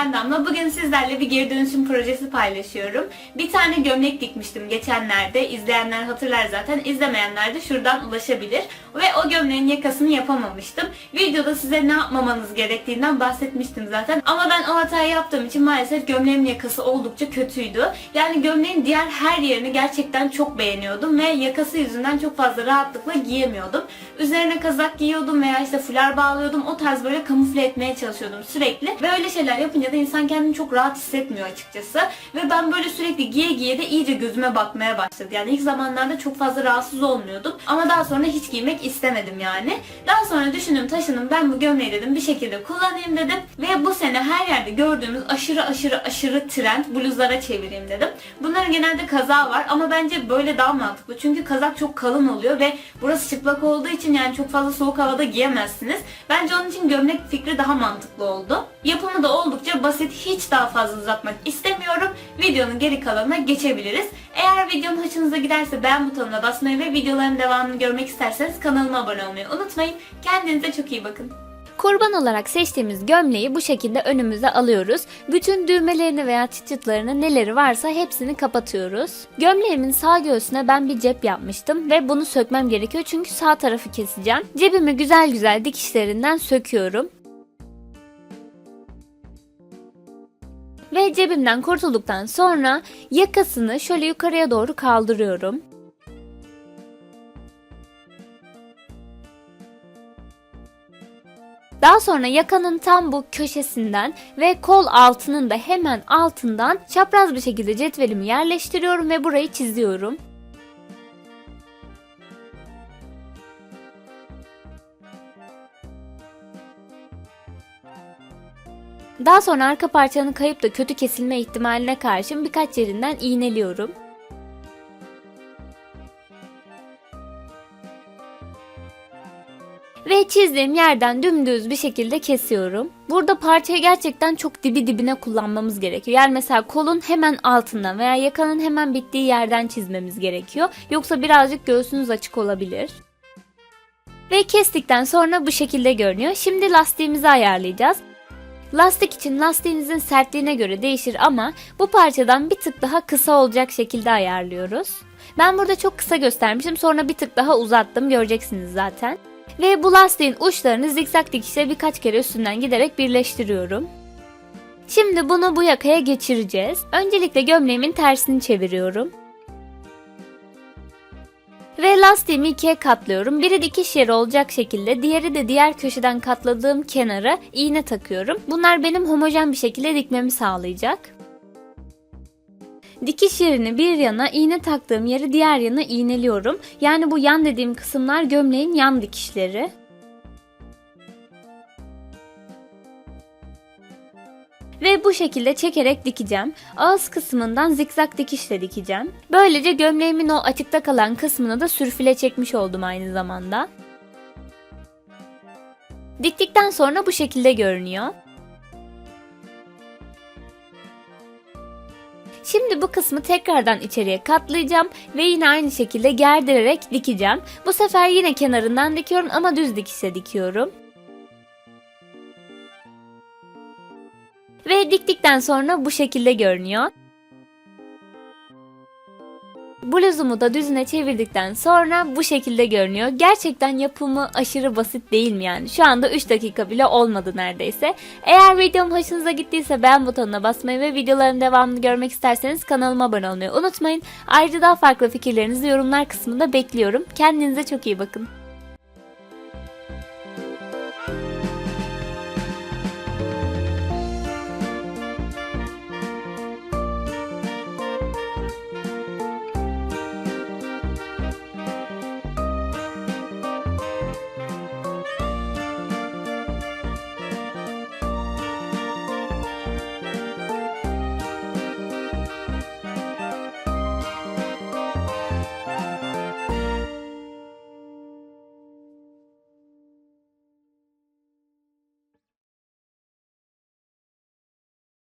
ben Damla. Bugün sizlerle bir geri dönüşüm projesi paylaşıyorum. Bir tane gömlek dikmiştim geçenlerde. İzleyenler hatırlar zaten. İzlemeyenler de şuradan ulaşabilir. Ve o gömleğin yakasını yapamamıştım. Videoda size ne yapmamanız gerektiğinden bahsetmiştim zaten. Ama ben o hatayı yaptığım için maalesef gömleğimin yakası oldukça kötüydü. Yani gömleğin diğer her yerini gerçekten çok beğeniyordum. Ve yakası yüzünden çok fazla rahatlıkla giyemiyordum. Üzerine kazak giyiyordum veya işte fular bağlıyordum. O tarz böyle kamufle etmeye çalışıyordum sürekli. Ve öyle şeyler yapınca da insan kendini çok rahat hissetmiyor açıkçası. Ve ben böyle sürekli giye giye de iyice gözüme batmaya başladı. Yani ilk zamanlarda çok fazla rahatsız olmuyordum. Ama daha sonra hiç giymek istemedim yani. Daha sonra düşündüm taşındım, ben bu gömleği dedim bir şekilde kullanayım dedim. Ve bu sene her yerde gördüğümüz aşırı trend bluzlara çevireyim dedim. Bunların genelde kazağı var ama bence böyle daha mantıklı. Çünkü kazak çok kalın oluyor ve burası çıplak olduğu için yani çok fazla soğuk havada giyemezsiniz. Bence onun için gömlek fikri daha mantıklı oldu. Yapımı da oldukça basit, hiç daha fazla uzatmak istemiyorum. Videonun geri kalanına geçebiliriz. Eğer videom hoşunuza giderse beğen butonuna basmayı ve videoların devamını görmek isterseniz kanalıma abone olmayı unutmayın. Kendinize çok iyi bakın. Kurban olarak seçtiğimiz gömleği bu şekilde önümüze alıyoruz. Bütün düğmelerini veya çıtçıtlarını neleri varsa hepsini kapatıyoruz. Gömleğimin sağ göğsüne ben bir cep yapmıştım ve bunu sökmem gerekiyor çünkü sağ tarafı keseceğim. Cebimi güzel güzel dikişlerinden söküyorum. Ve cebimden kurtulduktan sonra yakasını şöyle yukarıya doğru kaldırıyorum. Daha sonra yakanın tam bu köşesinden ve kol altının da hemen altından çapraz bir şekilde cetvelimi yerleştiriyorum ve burayı çiziyorum. Daha sonra arka parçanın kayıp da kötü kesilme ihtimaline karşın birkaç yerinden iğneliyorum. Ve çizdiğim yerden dümdüz bir şekilde kesiyorum. Burada parçayı gerçekten çok dibi dibine kullanmamız gerekiyor. Yani mesela kolun hemen altından veya yakanın hemen bittiği yerden çizmemiz gerekiyor. Yoksa birazcık göğsünüz açık olabilir. Ve kestikten sonra bu şekilde görünüyor. Şimdi lastiğimizi ayarlayacağız. Lastik için lastiğinizin sertliğine göre değişir ama bu parçadan bir tık daha kısa olacak şekilde ayarlıyoruz. Ben burada çok kısa göstermişim, sonra bir tık daha uzattım, göreceksiniz zaten. Ve bu lastiğin uçlarını zikzak dikişle birkaç kere üstünden giderek birleştiriyorum. Şimdi bunu bu yakaya geçireceğiz. Öncelikle gömleğimin tersini çeviriyorum. Ve lastiğimi ikiye katlıyorum. Biri dikiş yeri olacak şekilde, diğeri de diğer köşeden katladığım kenara iğne takıyorum. Bunlar benim homojen bir şekilde dikmemi sağlayacak. Dikiş yerini bir yana, iğne taktığım yeri diğer yana iğneliyorum. Yani bu yan dediğim kısımlar gömleğin yan dikişleri. Ve bu şekilde çekerek dikeceğim. Ağız kısmından zikzak dikişle dikeceğim. Böylece gömleğimin o açıkta kalan kısmını da sürfüle çekmiş oldum aynı zamanda. Diktikten sonra bu şekilde görünüyor. Şimdi bu kısmı tekrardan içeriye katlayacağım ve yine aynı şekilde gerdirerek dikeceğim. Bu sefer yine kenarından dikiyorum ama düz dikişle dikiyorum. Ve diktikten sonra bu şekilde görünüyor. Bluzumu da düzüne çevirdikten sonra bu şekilde görünüyor. Gerçekten yapımı aşırı basit değil mi yani? Şu anda 3 dakika bile olmadı neredeyse. Eğer videom hoşunuza gittiyse beğen butonuna basmayı ve videoların devamını görmek isterseniz kanalıma abone olmayı unutmayın. Ayrıca daha farklı fikirlerinizi yorumlar kısmında bekliyorum. Kendinize çok iyi bakın.